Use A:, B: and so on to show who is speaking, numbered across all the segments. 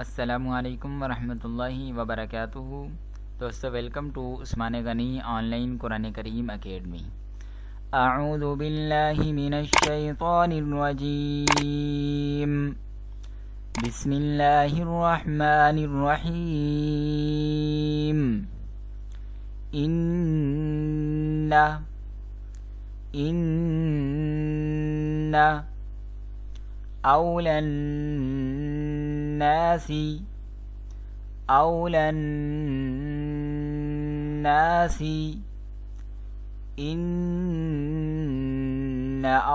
A: अस्सलामुअलैकुम वरहमतुल्लाहि वबरकातुहू। दोस्तों, वेलकम टू उस्मान गनी ऑनलाइन कुरान करीम अकेडमी। अऊज़ु बिल्लाहि मिनश शैतानिर रजीम। बिस्मिल्लाहिर रहमानिर रहीम। इन्ना औलन नासी इन्न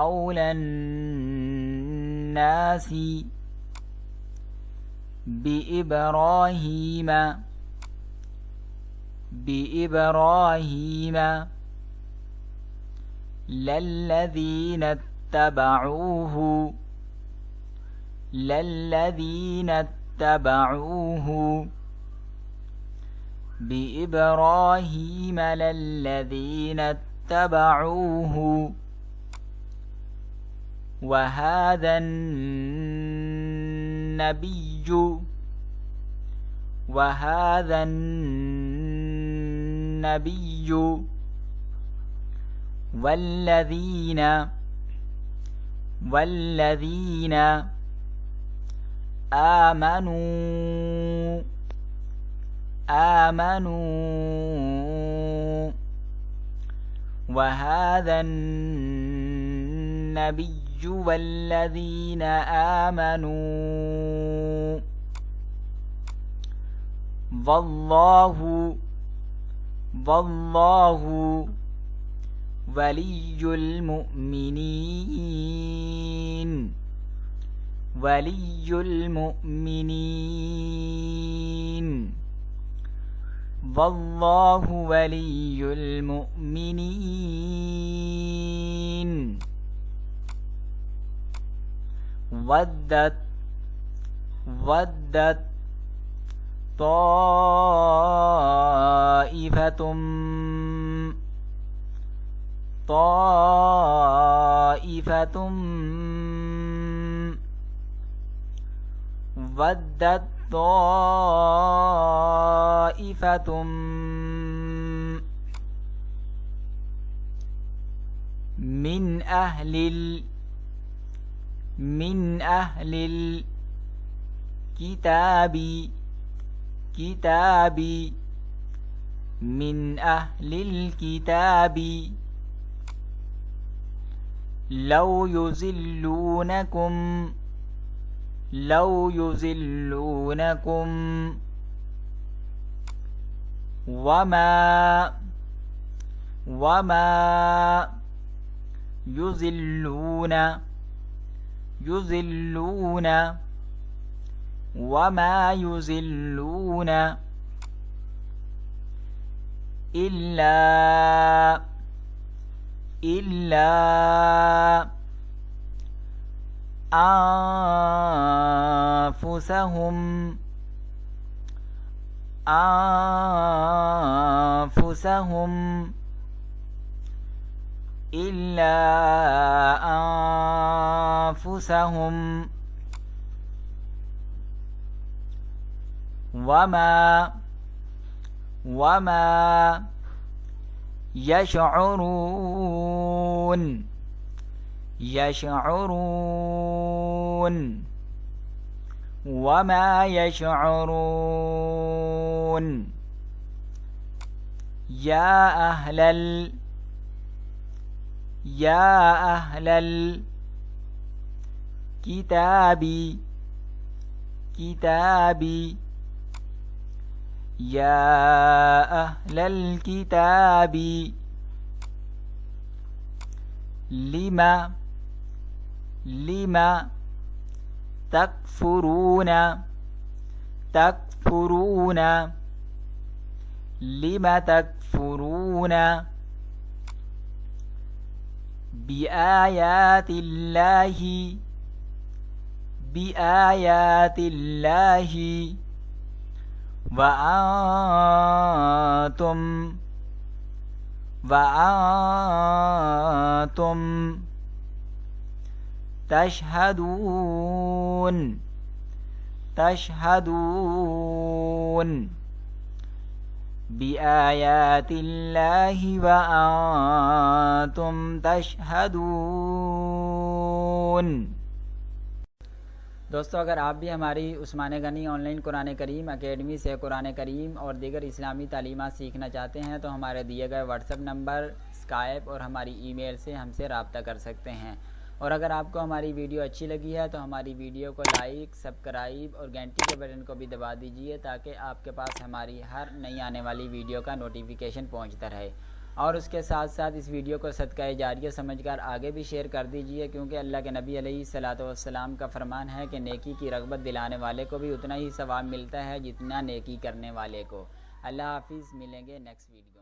A: औलन नासी बिइब्राहीम लल्लज़ीन اتبعوه بإبراهيم للذين اتبعوه وهذا النبي والذين آمنوا وهذا النبي والذين آمنوا والله ولي المؤمنين والله ولي المؤمنين. ودت طائفة من أهل الكتاب لو يضلونكم وما يضلون إلا أنفسهم وما يشعرون وما يشعرون. يا أهل الكتاب لما تكفرون بآيات الله وأنتم تشهدون तशहदून बिआयातिल्लाहि व अंतुम तशहदून। दोस्तों, अगर आप भी हमारी उस्मान गनी ऑनलाइन कुरान करीम एकेडमी से कुरान करीम और दीगर इस्लामी तालीमात सीखना चाहते हैं तो हमारे दिए गए व्हाट्सएप नंबर, स्काइप और हमारी ईमेल से हमसे रब्ता कर सकते हैं। और अगर आपको हमारी वीडियो अच्छी लगी है तो हमारी वीडियो को लाइक, सब्सक्राइब और घंटी के बटन को भी दबा दीजिए ताकि आपके पास हमारी हर नई आने वाली वीडियो का नोटिफिकेशन पहुंचता रहे। और उसके साथ साथ इस वीडियो को सदका जारिया समझकर आगे भी शेयर कर दीजिए, क्योंकि अल्लाह के नबी अलैहिस्सलातु वस्सलाम का फरमान है कि नेकी की रग़बत दिलाने वाले को भी उतना ही सवाब मिलता है जितना नेकी करने वाले को। अल्लाह हाफिज़, मिलेंगे नेक्स्ट वीडियो।